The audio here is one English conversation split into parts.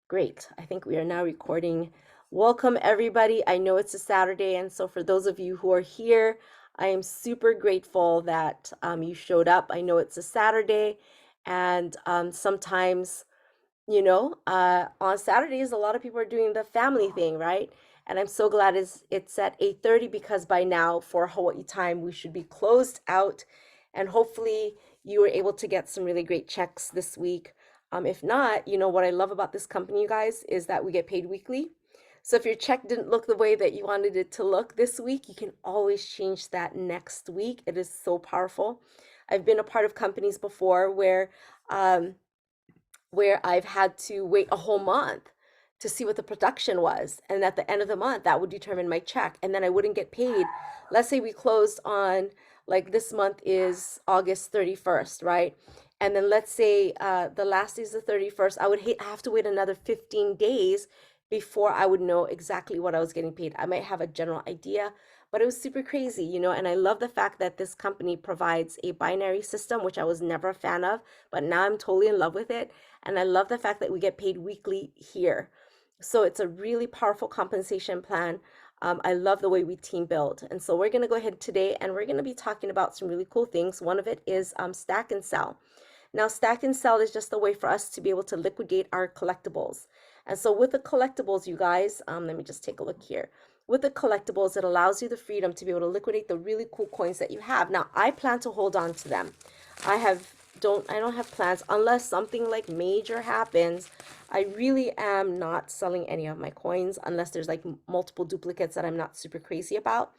Great. I think we are now recording. Welcome, everybody. I know it's a Saturday, and so for those of you who are here, I am super grateful that you showed up. I know it's a Saturday, and sometimes, on Saturdays, a lot of people are doing the family thing, right? And I'm so glad it's at 8:30 because by now, for Hawaii time, we should be closed out, and hopefully you were able to get some really great checks this week. If not, what I love about this company, you guys, is that we get paid weekly. So if your check didn't look the way that you wanted it to look this week, you can always change that next week. It is so powerful. I've been a part of companies before where I've had to wait a whole month to see what the production was. And at the end of the month, that would determine my check. And then I wouldn't get paid. Let's say we closed on, like, this month is August 31st, right? And then let's say the last is the 31st. I have to wait another 15 days before I would know exactly what I was getting paid. I might have a general idea, but it was super crazy, and I love the fact that this company provides a binary system, which I was never a fan of, but now I'm totally in love with it. And I love the fact that we get paid weekly here. So it's a really powerful compensation plan. I love the way we team build. And so we're going to go ahead today and we're going to be talking about some really cool things. One of it is StacknSell. Now, StacknSell is just a way for us to be able to liquidate our collectibles. And so with the collectibles, you guys, let me just take a look here. With the collectibles, it allows you the freedom to be able to liquidate the really cool coins that you have. Now, I plan to hold on to them. I don't have plans unless something like major happens. I really am not selling any of my coins unless there's like multiple duplicates that I'm not super crazy about,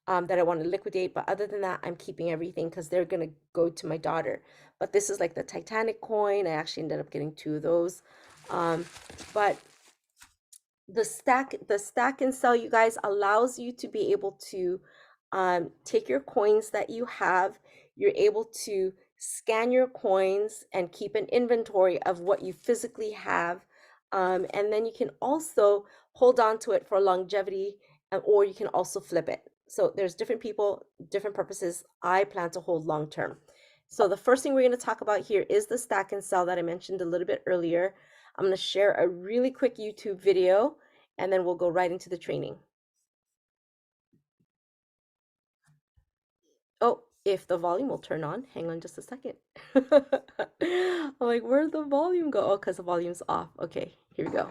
that I want to liquidate. But other than that, I'm keeping everything because they're going to go to my daughter. But this is like the Titanic coin. I actually ended up getting 2 of those. But the StacknSell, you guys, allows you to be able to take your coins that you have. You're able to scan your coins and keep an inventory of what you physically have. And then you can also hold on to it for longevity, or you can also flip it. So there's different people, different purposes. I plan to hold long term. So the first thing we're going to talk about here is the StacknSell that I mentioned a little bit earlier. I'm going to share a really quick YouTube video, and then we'll go right into the training. Oh, if the volume will turn on, hang on just a second. I'm like, where'd the volume go? Oh, because the volume's off. Okay, here we go.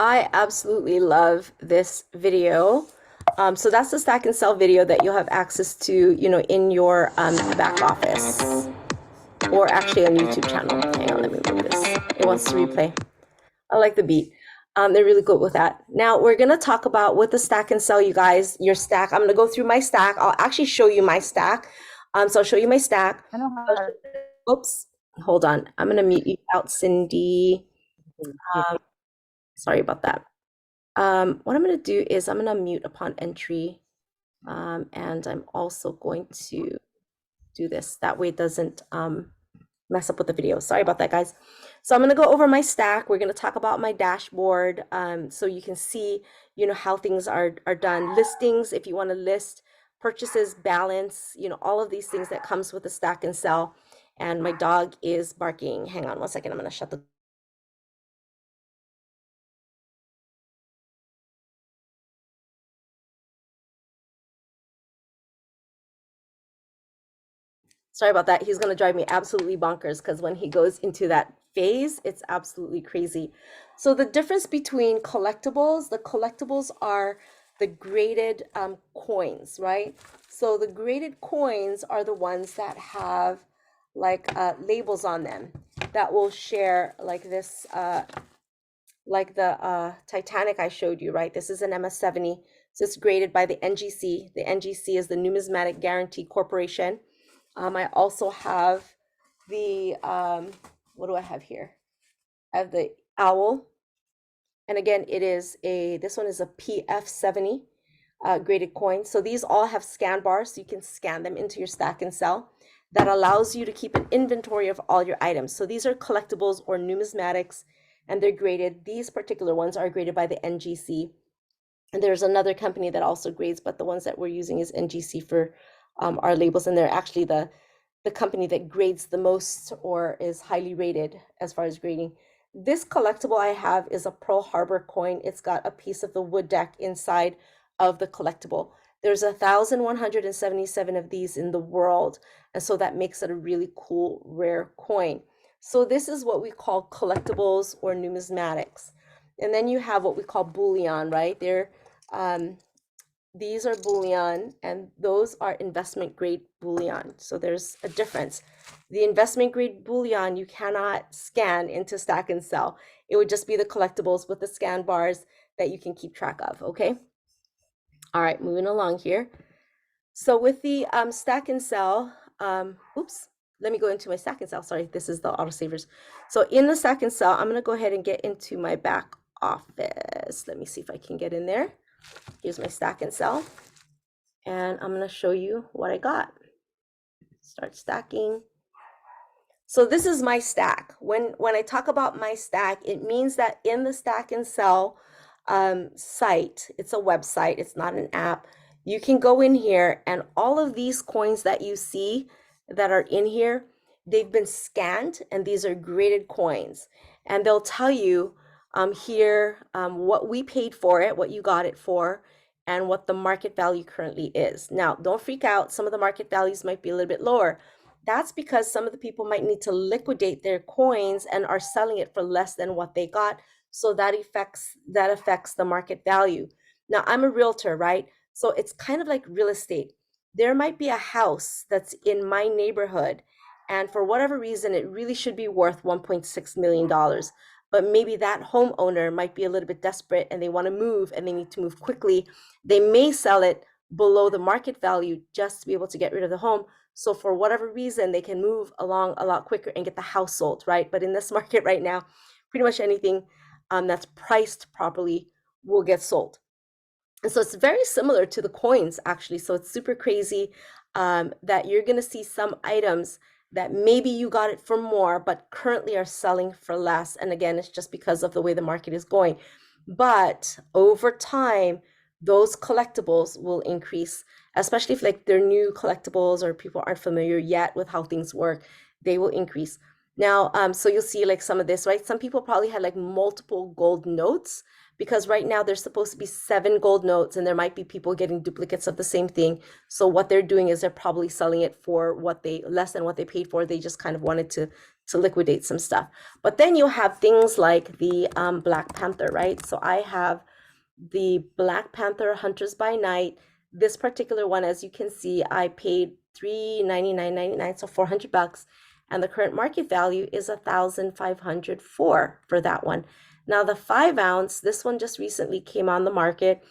I absolutely love this video. So that's the StacknSell video that you'll have access to, in your back office, or actually on YouTube channel. Hang on, let me move this. It wants to replay. I like the beat. They're really good with that. Now we're gonna talk about with the StacknSell, you guys, your stack. I'm gonna go through my stack. I'll actually show you my stack. So I'll show you my stack. I know how. Oops, hold on. I'm gonna mute you out, Cindy. Sorry about that. What I'm gonna do is I'm gonna mute upon entry, and I'm also going to do this. That way it doesn't mess up with the video. Sorry about that, guys. So I'm going to go over my stack. We're going to talk about my dashboard, so you can see, how things are done. Listings, if you want to list, purchases, balance, all of these things that comes with the StacknSell. And my dog is barking. Hang on 1 second. I'm going to shut the Sorry about that. He's going to drive me absolutely bonkers because when he goes into that phase, it's absolutely crazy. So the difference between collectibles, the collectibles are the graded coins, right? So the graded coins are the ones that have like labels on them that will share like this, like the Titanic I showed you, right? This is an MS-70. So it's graded by the NGC. The NGC is the Numismatic Guarantee Corporation. I also have the, what do I have here? I have the OWL. And again, this one is a PF70 graded coin. So these all have scan bars, so you can scan them into your StacknSell. That allows you to keep an inventory of all your items. So these are collectibles or numismatics, and they're graded. These particular ones are graded by the NGC. And there's another company that also grades, but the ones that we're using is NGC for our labels, and they're actually the company that grades the most or is highly rated as far as grading. This collectible I have is a Pearl Harbor coin. It's got a piece of the wood deck inside of the collectible. There's 1,177 of these in the world, and so that makes it a really cool, rare coin. So this is what we call collectibles or numismatics. And then you have what we call bullion, right? These are bullion, and those are investment grade bullion. So there's a difference. The investment grade bullion you cannot scan into StacknSell. It would just be the collectibles with the scan bars that you can keep track of, okay? All right, moving along here. So with the StacknSell, oops, let me go into my StacknSell. Sorry, this is the Autosavers. So in the StacknSell, I'm gonna go ahead and get into my back office. Let me see if I can get in there. Here's my StacknSell, and I'm gonna show you what I got. Start stacking. So this is my stack. When I talk about my stack, it means that in the StacknSell site, it's a website, it's not an app. You can go in here, and all of these coins that you see that are in here, they've been scanned, and these are graded coins. And they'll tell you here what we paid for it, what you got it for, and what the market value currently is. Now, don't freak out. Some of the market values might be a little bit lower. That's because some of the people might need to liquidate their coins and are selling it for less than what they got. So that affects the market value. Now, I'm a realtor, right? So it's kind of like real estate. There might be a house that's in my neighborhood, and for whatever reason, it really should be worth $1.6 million. But maybe that homeowner might be a little bit desperate and they want to move and they need to move quickly. They may sell it below the market value just to be able to get rid of the home. So for whatever reason, they can move along a lot quicker and get the house sold, right? But in this market right now, pretty much anything that's priced properly will get sold. And so it's very similar to the coins, actually. So it's super crazy that you're going to see some items that maybe you got it for more, but currently are selling for less. And again, it's just because of the way the market is going. But over time, those collectibles will increase, especially if like they're new collectibles or people aren't familiar yet with how things work, they will increase. Now, so you'll see like some of this, right? Some people probably had like multiple gold notes, because right now there's supposed to be 7 gold notes, and there might be people getting duplicates of the same thing. So what they're doing is they're probably selling it for less than what they paid for. They just kind of wanted to liquidate some stuff. But then you'll have things like the Black Panther, right? So I have the Black Panther Hunters by Night. This particular one, as you can see, I paid $399.99, so $400, and the current market value is $1,504 for that one. Now the 5 ounce, this one just recently came on the market.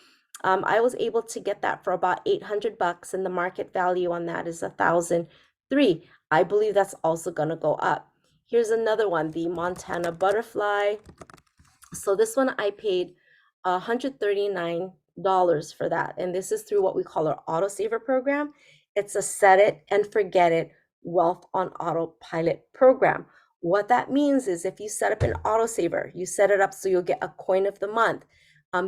I was able to get that for about $800, and the market value on that is $1,003. I believe that's also going to go up. Here's another one, the Montana Butterfly. So this one I paid $139 for that, and this is through what we call our Autosaver program. It's a set it and forget it wealth on autopilot program. What that means is if you set up an Autosaver, you set it up so you'll get a coin of the month.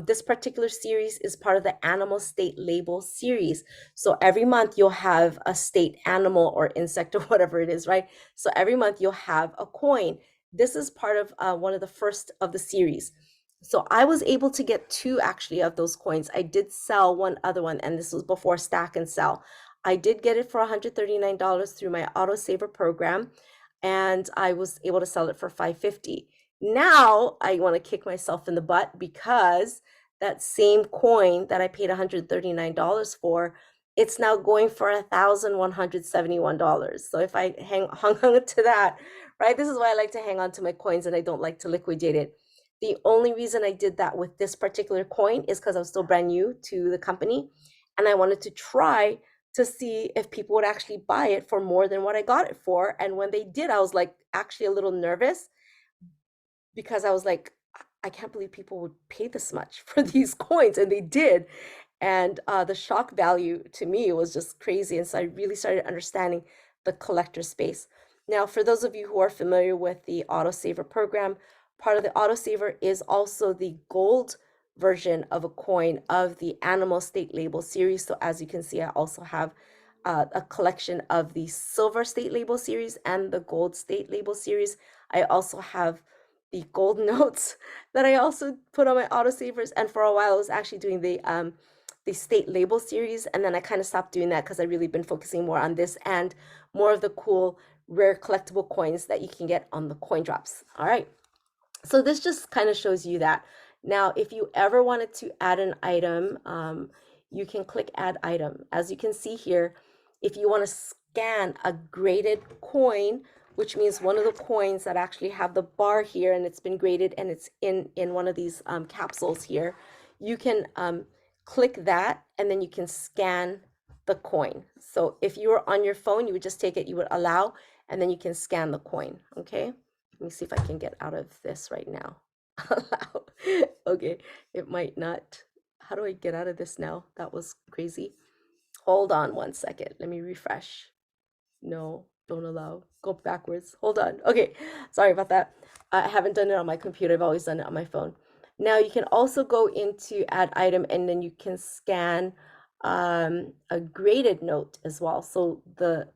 This particular series is part of the animal state label series. So every month you'll have a state animal or insect or whatever it is, right? So every month you'll have a coin. This is part of one of the first of the series. So I was able to get 2 actually of those coins. I did sell one other one, and this was before StacknSell. I did get it for $139 through my Autosaver program, and I was able to sell it for $550. Now I want to kick myself in the butt because that same coin that I paid $139 for it's now going for $1,171. So if I hung on to that, right? This is why I like to hang on to my coins and I don't like to liquidate it. The only reason I did that with this particular coin is because I was still brand new to the company and I wanted to try to see if people would actually buy it for more than what I got it for. And when they did, I was like actually a little nervous because I was like, I can't believe people would pay this much for these coins, and they did. And the shock value to me was just crazy. And so I really started understanding the collector space. Now, for those of you who are familiar with the Autosaver program, part of the Autosaver is also the gold version of a coin of the Animal State Label series. So as you can see, I also have a collection of the Silver State Label series and the Gold State Label series. I also have the gold notes that I also put on my Autosavers. And for a while, I was actually doing the state label series, and then I kind of stopped doing that because I really been focusing more on this and more of the cool rare collectible coins that you can get on the coin drops. All right, so this just kind of shows you that. Now, if you ever wanted to add an item, you can click add item. As you can see here, if you want to scan a graded coin, which means one of the coins that actually have the bar here and it's been graded and it's in one of these capsules here, you can click that and then you can scan the coin. So if you were on your phone, you would just take it, you would allow, and then you can scan the coin. Okay, let me see if I can get out of this right now. Allow. Okay, it might not. How do I get out of this now? That was crazy. Hold on one second. Let me refresh. No, don't allow. Go backwards. Hold on. Okay, sorry about that. I haven't done it on my computer. I've always done it on my phone. Now you can also go into add item and then you can scan a graded note as well. So the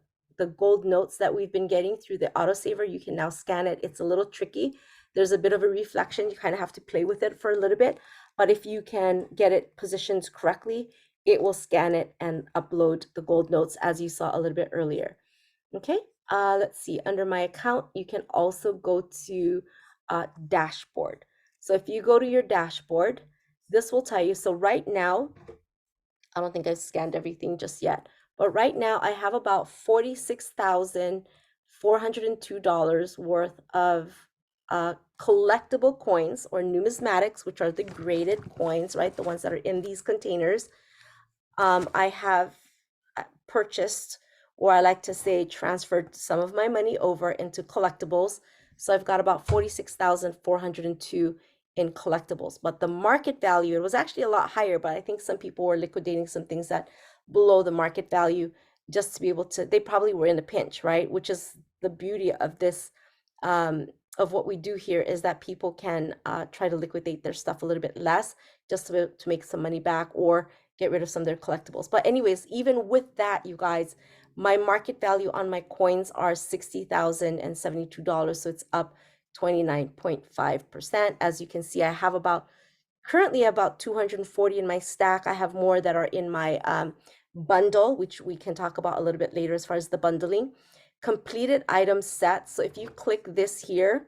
gold notes that we've been getting through the autosaver, you can now scan it. It's a little tricky. There's a bit of a reflection. You kind of have to play with it for a little bit. But if you can get it positioned correctly, it will scan it and upload the gold notes as you saw a little bit earlier. Okay, let's see. Under my account, you can also go to dashboard. So if you go to your dashboard, this will tell you. So right now, I don't think I've scanned everything just yet, but right now I have about $46,402 worth of collectible coins or numismatics, which are the graded coins, right? The ones that are in these containers. I have purchased, or I like to say transferred some of my money over into collectibles. So I've got about 46,402 in collectibles, but the market value, it was actually a lot higher, but I think some people were liquidating some things that below the market value just to be able to, they probably were in a pinch, right? Which is the beauty of this, of what we do here, is that people can try to liquidate their stuff a little bit less just to make some money back or get rid of some of their collectibles. But anyways, even with that, you guys, my market value on my coins are $60,072. So it's up 29.5%. As you can see, I have currently about 240 in my stack. I have more that are in my bundle, which we can talk about a little bit later as far as the bundling. Completed item set. So if you click this here,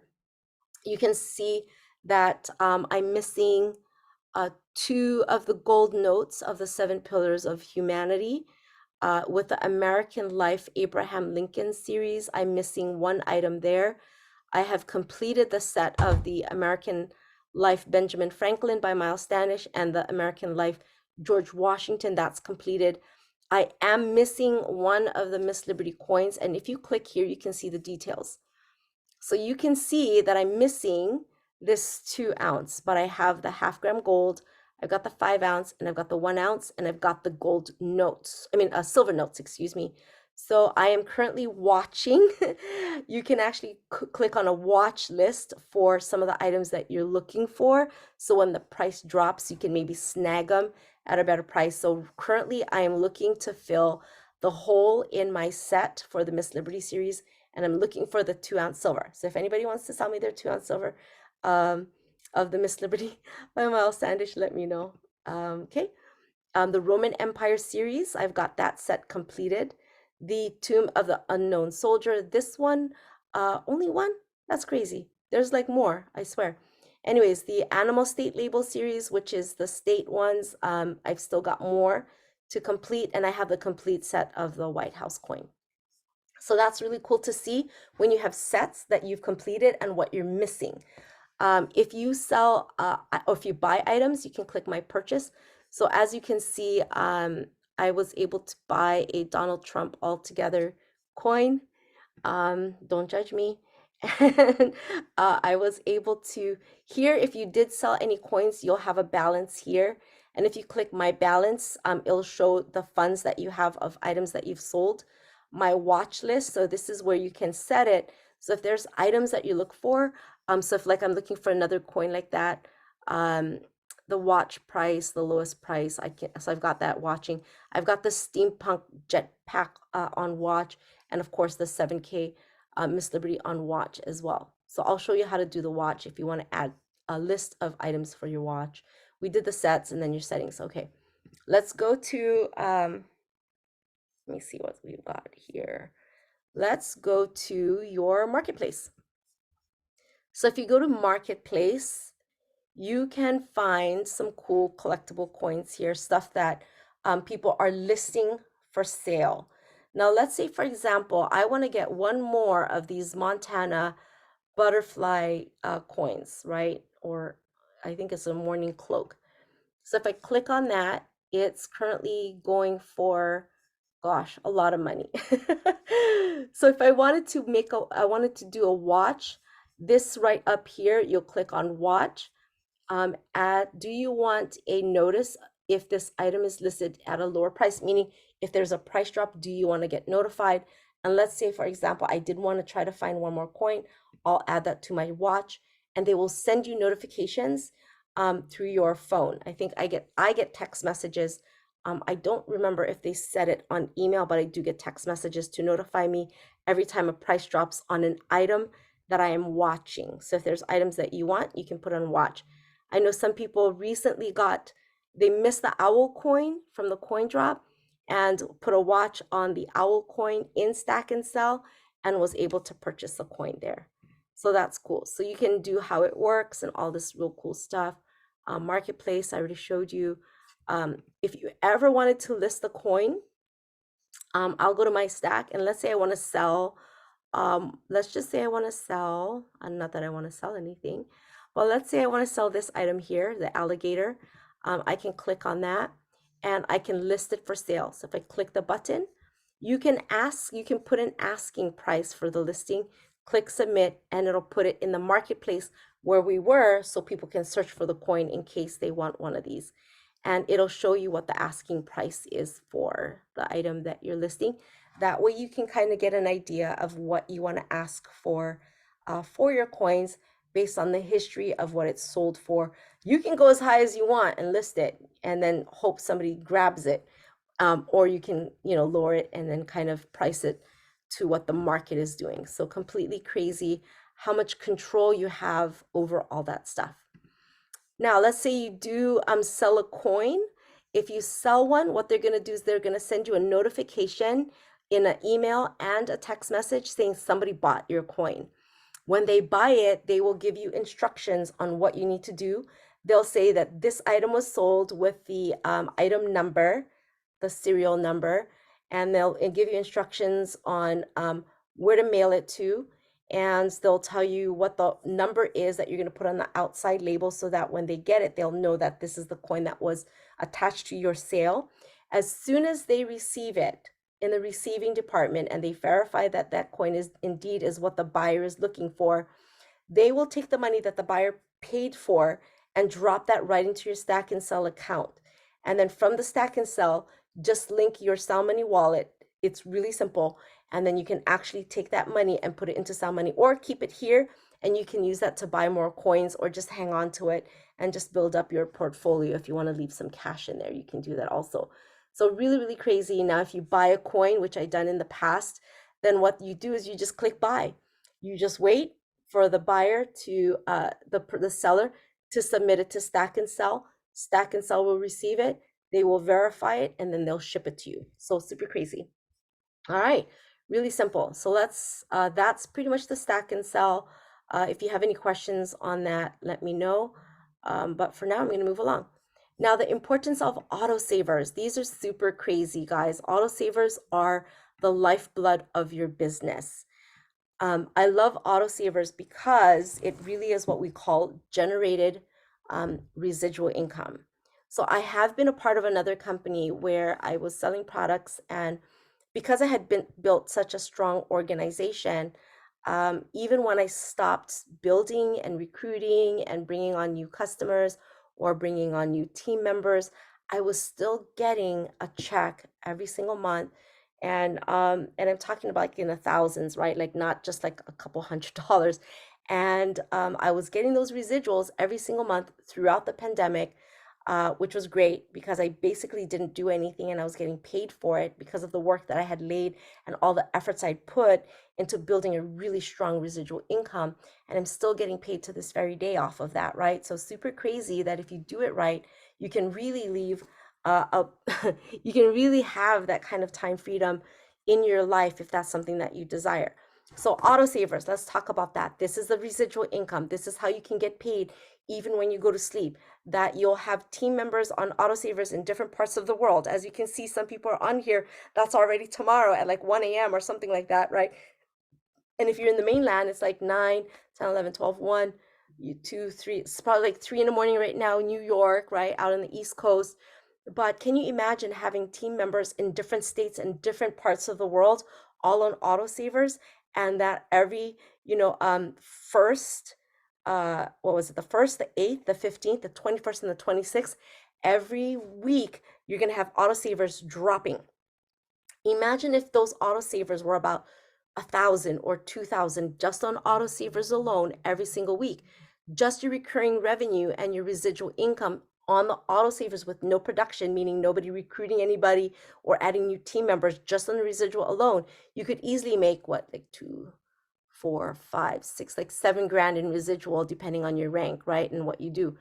you can see that I'm missing 2 of the gold notes of the 7 pillars of humanity. With the American Life Abraham Lincoln series, I'm missing 1 item there. I have completed the set of the American Life Benjamin Franklin by Miles Standish and the American Life George Washington. That's completed. I am missing 1 of the Miss Liberty coins, and if you click here, you can see the details. So you can see that I'm missing this 2 ounce, but I have the half-gram gold, I've got the 5 ounce, and I've got the 1 ounce, and I've got the gold notes. Silver notes, excuse me. So I am currently watching. You can actually click on a watch list for some of the items that you're looking for. So when the price drops, you can maybe snag them at a better price. So currently I am looking to fill the hole in my set for the Miss Liberty series, and I'm looking for the 2 ounce silver. So if anybody wants to sell me their 2 ounce silver of the Miss Liberty by Miles Standish, let me know. Okay. The Roman Empire series, I've got that set completed. The Tomb of the Unknown Soldier, this one, only 1? That's crazy. There's like more, I swear. Anyways, the Animal State Label series, which is the state ones, I've still got more to complete, and I have the complete set of the White House coin. So that's really cool to see when you have sets that you've completed and what you're missing. If you sell or if you buy items, you can click my purchase. So as you can see, I was able to buy a Donald Trump altogether coin. Don't judge me. And I was able to, here, if you did sell any coins, you'll have a balance here. And if you click my balance, it'll show the funds that you have of items that you've sold. My watch list, so this is where you can set it. So if there's items that you look for, so if like I'm looking for another coin like that, the watch price, the lowest price, so I've got that watching. I've got the steampunk jetpack on watch, and of course the 7K Miss Liberty on watch as well. So I'll show you how to do the watch if you want to add a list of items for your watch. We did the sets and then your settings. Okay, let's go to, let me see what we've got here. Let's go to your marketplace. So if you go to marketplace, you can find some cool collectible coins here, stuff that people are listing for sale. Now, let's say, for example, I want to get one more of these Montana butterfly coins, right? Or I think it's a morning cloak. So if I click on that, it's currently going for, gosh, a lot of money. So if I wanted to I wanted to do a watch, this right up here, you'll click on watch. Do you want a notice if this item is listed at a lower price? Meaning, if there's a price drop, do you want to get notified? And let's say, for example, I did want to try to find one more coin. I'll add that to my watch, and they will send you notifications through your phone. I think I get text messages. I don't remember if they said it on email, but I do get text messages to notify me every time a price drops on an item that I am watching. So if there's items that you want, you can put on watch. I know some people recently they missed the owl coin from the coin drop and put a watch on the owl coin in StacknSell and was able to purchase a coin there. So that's cool. So you can do how it works and all this real cool stuff. Marketplace, I already showed you. If you ever wanted to list the coin, I'll go to my stack, and let's say I want to sell, let's just say I want to sell, not that I want to sell anything, but let's say I want to sell this item here, the alligator. I can click on that and I can list it for sale. So if I click the button, you can put an asking price for the listing, click submit, and it'll put it in the marketplace where we were, so people can search for the coin in case they want one of these. And it'll show you what the asking price is for the item that you're listing. That way you can kind of get an idea of what you want to ask for your coins based on the history of what it's sold for. You can go as high as you want and list it and then hope somebody grabs it. Or you can, lower it and then kind of price it to what the market is doing. So completely crazy how much control you have over all that stuff. Now, let's say you do sell a coin. If you sell one, what they're going to do is they're going to send you a notification in an email and a text message saying somebody bought your coin. When they buy it, they will give you instructions on what you need to do. They'll say that this item was sold with the item number, the serial number, and they'll give you instructions on where to mail it to. And they'll tell you what the number is that you're going to put on the outside label so that when they get it, they'll know that this is the coin that was attached to your sale. As soon as they receive it in the receiving department and they verify that that coin is indeed is what the buyer is looking for, they will take the money that the buyer paid for and drop that right into your StacknSell account. And then from the StacknSell, just link your Sell Money wallet. It's really simple. And then you can actually take that money and put it into Sell Money or keep it here, and you can use that to buy more coins or just hang on to it and just build up your portfolio. If you want to leave some cash in there, you can do that also. So really, really crazy. Now, if you buy a coin, which I've done in the past, then what you do is you just click buy. You just wait for the buyer to, the seller to submit it to StacknSell. StacknSell will receive it. They will verify it, and then they'll ship it to you. So super crazy. All right, really simple. So that's pretty much the StacknSell. If you have any questions on that, let me know. But for now, I'm going to move along. Now, the importance of autosavers. These are super crazy, guys. Autosavers are the lifeblood of your business. I love autosavers because it really is what we call generated residual income. So I have been a part of another company where I was selling products, and because I had been built such a strong organization, even when I stopped building and recruiting and bringing on new customers or bringing on new team members, I was still getting a check every single month. And I'm talking about like in the thousands, right? Like not just like a couple $100. And I was getting those residuals every single month throughout the pandemic, which was great because I basically didn't do anything and I was getting paid for it because of the work that I had laid and all the efforts I'd put into building a really strong residual income. And I'm still getting paid to this very day off of that, right? So super crazy that if you do it right, you can really leave you can really have that kind of time freedom in your life if that's something that you desire. So autosavers, let's talk about that. This is the residual income. This is how you can get paid even when you go to sleep. That you'll have team members on autosavers in different parts of the world. As you can see, some people are on here, that's already tomorrow at like 1 a.m. or something like that, right? And if you're in the mainland, it's like 9, 10, 11, 12, 1, 2, 3. It's probably like 3 in the morning right now in New York, right? Out on the East Coast. But can you imagine having team members in different states and different parts of the world all on autosavers, and that every, first, what was it? The first, the 8th, the 15th, the 21st, and the 26th, every week you're going to have autosavers dropping. Imagine if those autosavers were about 1,000 or 2,000 just on autosavers alone every single week. Just your recurring revenue and your residual income on the autosavers with no production, meaning nobody recruiting anybody or adding new team members, just on the residual alone, you could easily make what, like 2, 4, 5, 6, like 7 grand in residual, depending on your rank, right? And what you do.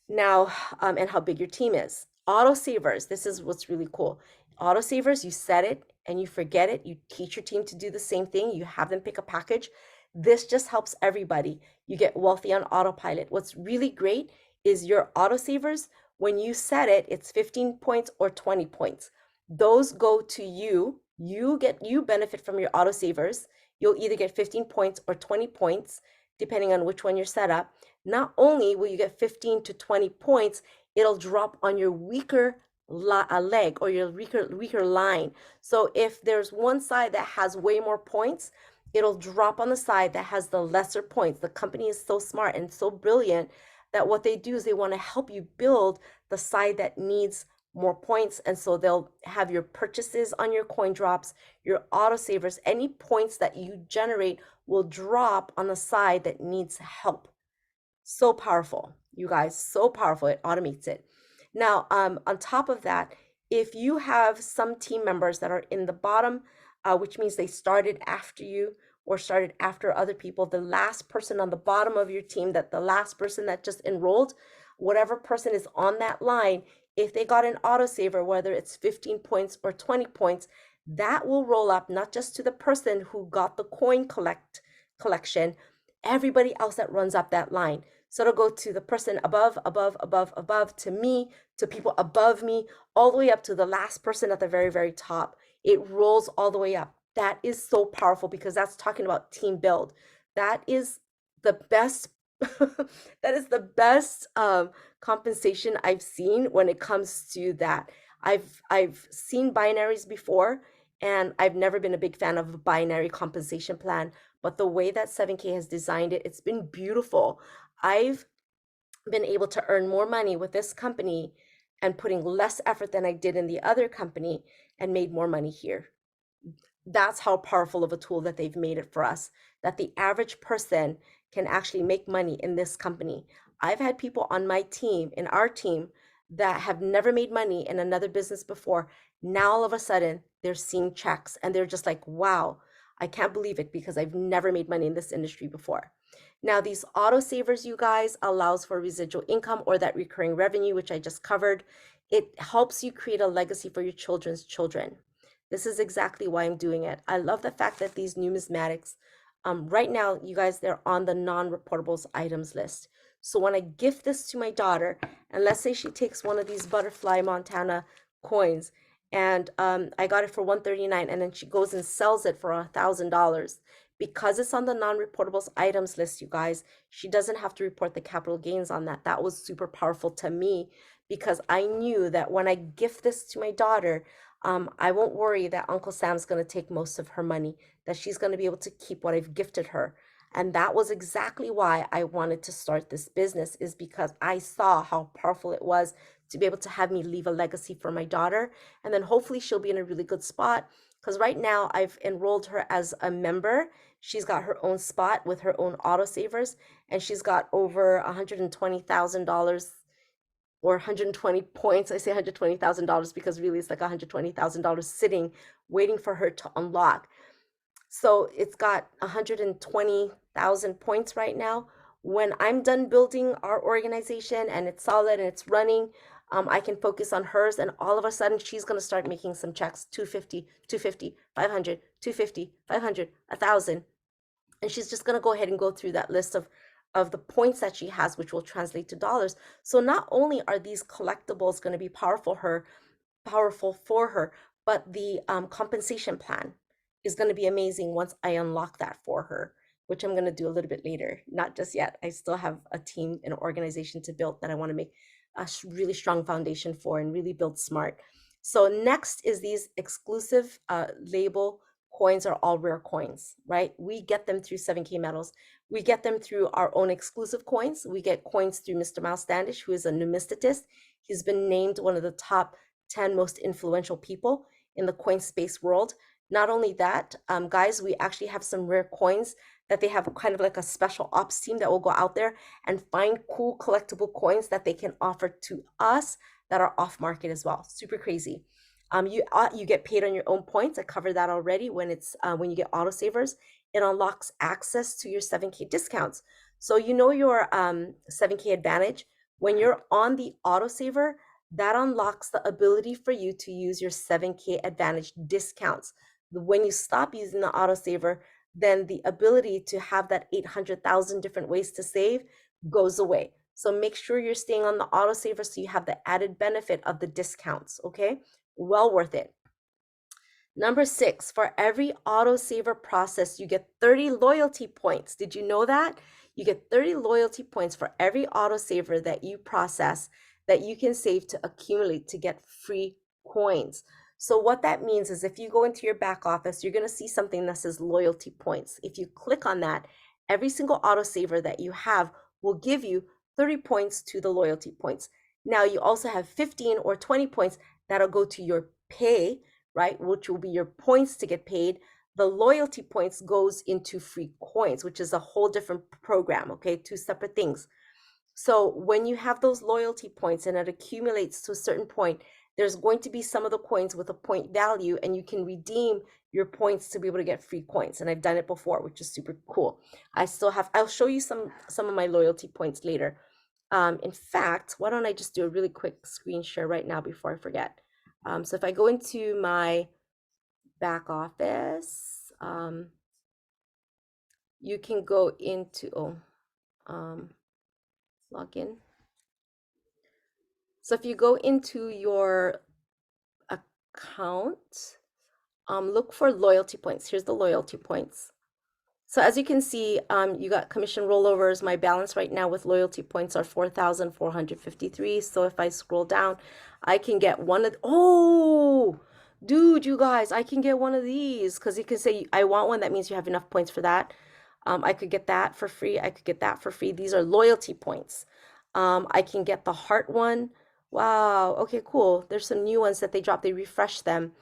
Now, and how big your team is. Autosavers, this is what's really cool. Autosavers, you set it and you forget it. You teach your team to do the same thing. You have them pick a package. This just helps everybody. You get wealthy on autopilot. What's really great is your autosavers, when you set it, it's 15 points or 20 points. Those go to you. You benefit from your autosavers. You'll either get 15 points or 20 points, depending on which one you're set up. Not only will you get 15 to 20 points, it'll drop on your weaker leg or your weaker line. So if there's one side that has way more points, it'll drop on the side that has the lesser points. The company is so smart and so brilliant that what they do is they want to help you build the side that needs more points. And so they'll have your purchases on your coin drops, your autosavers, any points that you generate will drop on the side that needs help. So powerful, you guys, so powerful. It automates it. Now, on top of that, if you have some team members that are in the bottom, which means they started after you or started after other people, the last person on the bottom of your team, that the last person that just enrolled, whatever person is on that line, if they got an autosaver, whether it's 15 points or 20 points, that will roll up not just to the person who got the coin collection, everybody else that runs up that line. So it'll go to the person above, to me, to people above me, all the way up to the last person at the very, very top. It rolls all the way up. That is so powerful because that's talking about team build. That is the best. That is the best compensation I've seen when it comes to that. I've seen binaries before, and I've never been a big fan of a binary compensation plan. But the way that 7K has designed it, it's been beautiful. I've been able to earn more money with this company and putting less effort than I did in the other company and made more money here. That's how powerful of a tool that they've made it for us, that the average person can actually make money in this company. I've had people on my team, in our team, that have never made money in another business before. Now all of a sudden they're seeing checks and they're just like, wow, I can't believe it because I've never made money in this industry before. Now these autosavers, you guys, allows for residual income or that recurring revenue, which I just covered. It helps you create a legacy for your children's children. This is exactly why I'm doing it. I love the fact that these numismatics, right now, you guys, they're on the non-reportables items list. So when I gift this to my daughter, and let's say she takes one of these Butterfly Montana coins, and I got it for $139, and then she goes and sells it for $1,000. Because it's on the non-reportables items list, you guys, she doesn't have to report the capital gains on that. That was super powerful to me because I knew that when I gift this to my daughter, I won't worry that Uncle Sam's going to take most of her money, that she's going to be able to keep what I've gifted her. And that was exactly why I wanted to start this business, is because I saw how powerful it was to be able to have me leave a legacy for my daughter. And then hopefully she'll be in a really good spot. Because right now I've enrolled her as a member. She's got her own spot with her own Autosavers, and she's got over $120,000 or 120 points. I say $120,000 because really it's like $120,000 sitting waiting for her to unlock. So it's got 120,000 points right now. When I'm done building our organization and it's solid and it's running, I can focus on hers, and all of a sudden she's going to start making some checks: 250, 250, 500, 250, 500, 1,000. And she's just going to go ahead and go through that list of the points that she has, which will translate to dollars. So not only are these collectibles going to be powerful for her, but the compensation plan is going to be amazing once I unlock that for her, which I'm going to do a little bit later, not just yet. I still have a team and organization to build that I want to make a really strong foundation for and really build smart. So next is these exclusive label coins are all rare coins, right? We get them through 7K Metals. We get them through our own exclusive coins. We get coins through Mr. Miles Standish, who is a numismatist. He's been named one of the top 10 most influential people in the coin space world. Not only that, guys, we actually have some rare coins that they have kind of like a special ops team that will go out there and find cool collectible coins that they can offer to us that are off market as well. Super crazy. You get paid on your own points. I covered that already. When you get Autosavers, it unlocks access to your 7K discounts. So you know your 7K advantage. When you're on the Autosaver, that unlocks the ability for you to use your 7K advantage discounts. When you stop using the Autosaver, then the ability to have that 800,000 different ways to save goes away. So make sure you're staying on the Autosaver so you have the added benefit of the discounts, okay? Well worth it. Number 6, for every Autosaver process, you get 30 loyalty points. Did you know that? You get 30 loyalty points for every Autosaver that you process that you can save to accumulate to get free coins. So what that means is if you go into your back office, you're going to see something that says loyalty points. If you click on that, every single Autosaver that you have will give you 30 points to the loyalty points. Now you also have 15 or 20 points that'll go to your pay, right? Which will be your points to get paid. The loyalty points goes into free coins, which is a whole different program, okay? Two separate things. So when you have those loyalty points and it accumulates to a certain point, there's going to be some of the coins with a point value, and you can redeem your points to be able to get free coins. And I've done it before, which is super cool. I'll show you some of my loyalty points later. In fact, why don't I just do a really quick screen share right now before I forget. So if I go into my back office, you can go into, log in. So if you go into your account, look for loyalty points. Here's the loyalty points. So as you can see, you got commission rollovers. My balance right now with loyalty points are 4,453. So if I scroll down, I can get one of, oh, dude, you guys, I can get one of these, because you can say, I want one. That means you have enough points for that. I could get that for free. I could get that for free. These are loyalty points. I can get the heart one. Wow. Okay, cool. There's some new ones that they dropped. They refreshed them.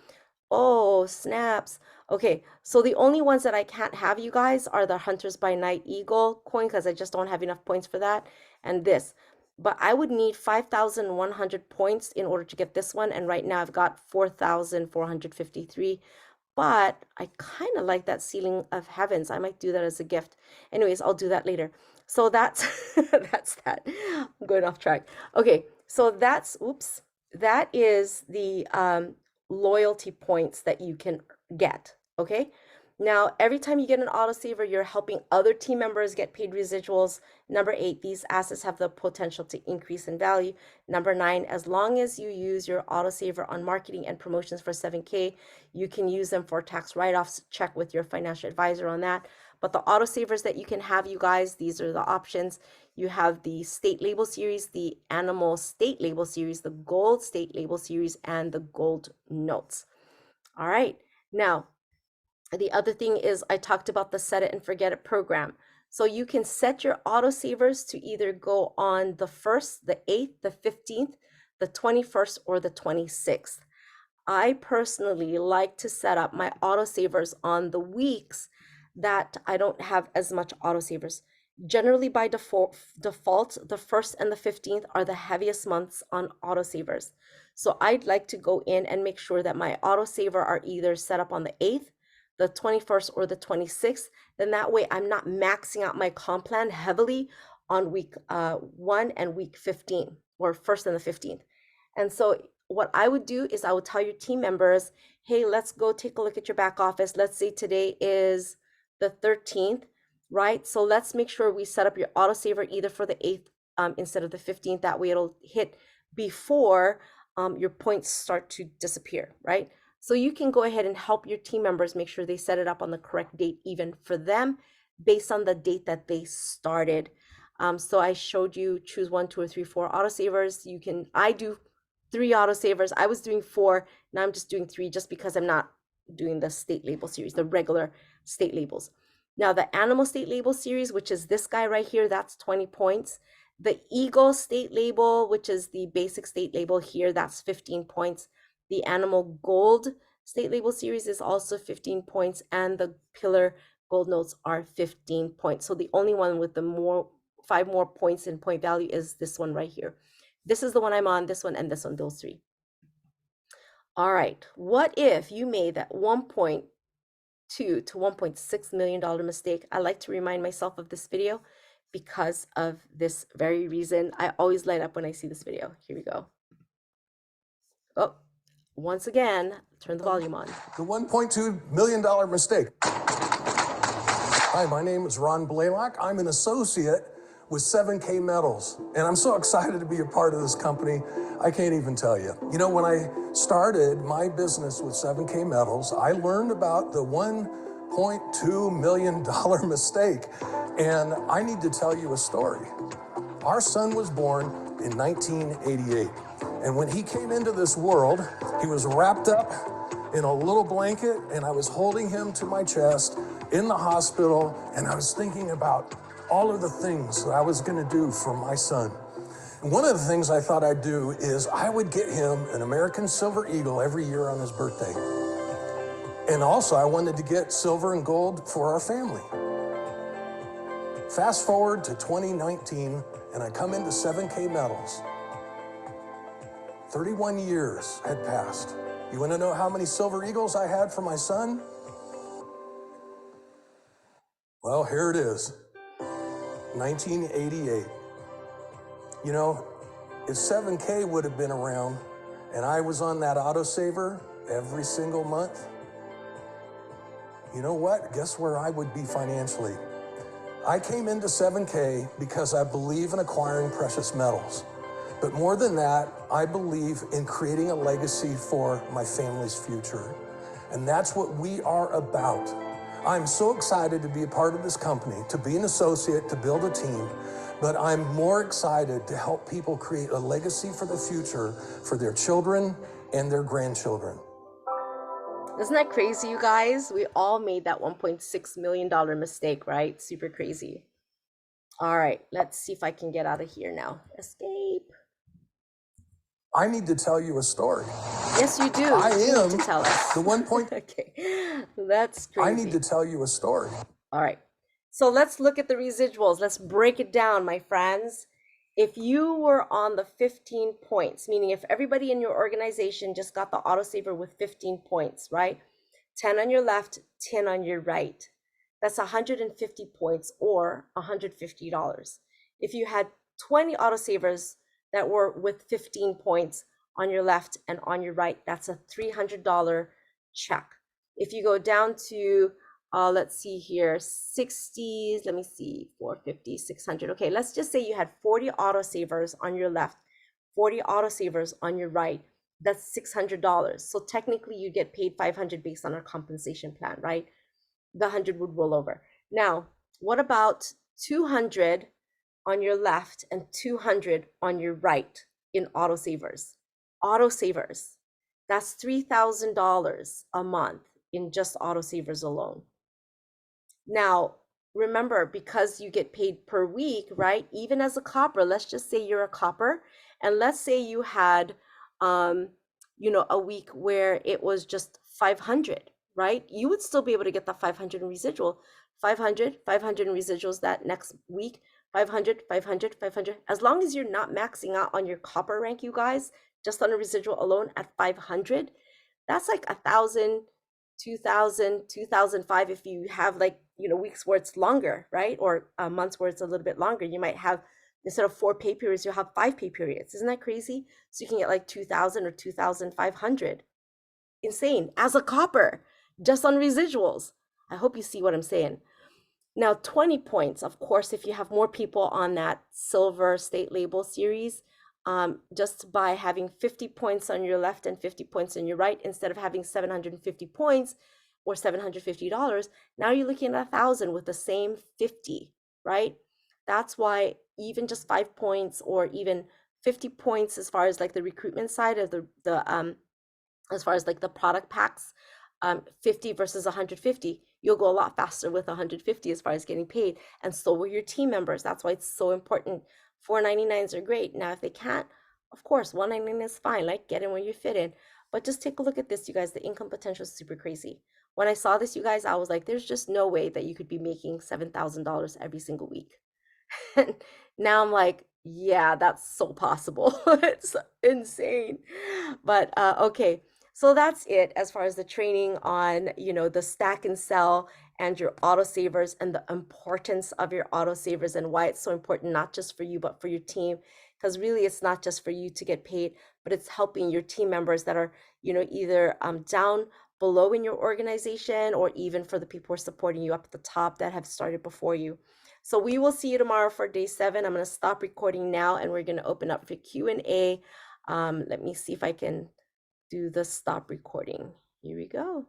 Oh, snaps. Okay, so the only ones that I can't have, you guys, are the Hunters by Night Eagle coin, because I just don't have enough points for that, and this. But I would need 5,100 points in order to get this one, and right now I've got 4,453. But I kind of like that Ceiling of Heavens. I might do that as a gift. Anyways, I'll do that later. So that's that's that. I'm going off track. Okay, so that is the loyalty points that you can get. Okay, Now, every time you get an autosaver, you're helping other team members get paid residuals. Number 8, these assets have the potential to increase in value. Number 9, as long as you use your autosaver on marketing and promotions for 7K, you can use them for tax write-offs. Check with your financial advisor on that. But the autosavers that you can have, you guys, these are the options. You have the state label series, the animal state label series, the gold state label series, and the gold notes. All right. Now, the other thing is I talked about the set it and forget it program. So you can set your autosavers to either go on the 1st, the 8th, the 15th, the 21st, or the 26th. I personally like to set up my autosavers on the weeks that I don't have as much autosavers. Generally by default, the 1st and the 15th are the heaviest months on autosavers. So I'd like to go in and make sure that my autosaver are either set up on the 8th, the 21st, or the 26th. Then that way I'm not maxing out my comp plan heavily on week 1 and week 15, or 1st and the 15th. And so what I would do is I would tell your team members, hey, let's go take a look at your back office. Let's say today is the 13th, right? So let's make sure we set up your autosaver either for the 8th instead of the 15th. That way it'll hit before your points start to disappear, right? So you can go ahead and help your team members make sure they set it up on the correct date, even for them, based on the date that they started. So I showed you choose 1, 2, or 3, 4 autosavers. You can, I do 3 autosavers. I was doing 4, now I'm just doing 3 just because I'm not doing the state label series, the regular state labels. Now the animal state label series, which is this guy right here, that's 20 points. The eagle state label, which is the basic state label here, that's 15 points. The animal gold state label series is also 15 points, and the pillar gold notes are 15 points. So the only one with the 5 more points in point value is this one right here. This is the one I'm on, this one, and this one, those 3. All right, what if you made that $1.2 to $1.6 million mistake? I like to remind myself of this video because of this very reason. I always light up when I see this video. Here we go. Oh, once again, turn the volume on. The $1.2 million mistake. Hi, my name is Ron Blaylock. I'm an associate with 7K Metals, and I'm so excited to be a part of this company, I can't even tell you. You know, when I started my business with 7K Metals, I learned about the $1.2 million mistake, and I need to tell you a story. Our son was born in 1988, and when he came into this world, he was wrapped up in a little blanket, and I was holding him to my chest in the hospital, and I was thinking about all of the things that I was going to do for my son. And one of the things I thought I'd do is I would get him an American Silver Eagle every year on his birthday. And also I wanted to get silver and gold for our family. Fast forward to 2019, and I come into 7K Metals. 31 years had passed. You want to know how many Silver Eagles I had for my son? Well, here it is. 1988. You know, if 7K would have been around and I was on that autosaver every single month, you know what? Guess where I would be financially? I came into 7K because I believe in acquiring precious metals. But more than that, I believe in creating a legacy for my family's future. And that's what we are about. I'm so excited to be a part of this company, to be an associate, to build a team, but I'm more excited to help people create a legacy for the future for their children and their grandchildren. Isn't that crazy, you guys? We all made that $1.6 million mistake, right? Super crazy. All right, let's see if I can get out of here now. Escape. I need to tell you a story. Yes, you do. You need to tell us. The 1 point. Okay, that's crazy. I need to tell you a story. All right, so let's look at the residuals. Let's break it down, my friends. If you were on the 15 points, meaning if everybody in your organization just got the autosaver with 15 points, right? 10 on your left, 10 on your right. That's 150 points or $150. If you had 20 autosavers that were with 15 points on your left and on your right, that's a $300 check. If you go down to let's see here, 60s, let me see, 450, 600. Okay, let's just say you had 40 autosavers on your left, 40 autosavers on your right. That's $600. So technically you get paid 500 based on our compensation plan, right? The 100 would roll over. Now, what about 200 on your left and 200 on your right in autosavers? Autosavers, that's $3,000 a month in just autosavers alone. Now, remember, because you get paid per week, right? Even as a copper, let's just say you're a copper, and let's say you had, a week where it was just 500, right? You would still be able to get the 500 in residual, 500, 500 in residuals that next week, 500, 500, 500. As long as you're not maxing out on your copper rank, you guys, just on a residual alone at 500, that's like 1,000, 2,000, 2,005 if you have like, weeks where it's longer, right? Or months where it's a little bit longer. You might have, instead of 4 pay periods, you'll have 5 pay periods. Isn't that crazy? So you can get like 2,000 or 2,500. Insane. As a copper, just on residuals. I hope you see what I'm saying. Now, 20 points, of course, if you have more people on that silver state label series, just by having 50 points on your left and 50 points on your right, instead of having 750 points or $750, now you're looking at 1,000 with the same 50, right? That's why even just 5 points or even 50 points as far as like the recruitment side of the as far as like the product packs, 50 versus 150, you'll go a lot faster with 150 as far as getting paid, and so will your team members. That's why it's so important. 499s are great. Now, if they can't, of course, 199 is fine. Like, get in where you fit in. But just take a look at this, you guys. The income potential is super crazy. When I saw this, you guys, I was like, there's just no way that you could be making $7,000 every single week. And now I'm like, yeah, that's so possible. It's insane. But okay, so that's it as far as the training on, the stack and sell and your autosavers and the importance of your autosavers and why it's so important, not just for you, but for your team. Because really, it's not just for you to get paid, but it's helping your team members that are, either down below in your organization, or even for the people who are supporting you up at the top that have started before you. So we will see you tomorrow for day 7. I'm going to stop recording now, and we're going to open up for Q&A. Let me see if I can do the stop recording. Here we go.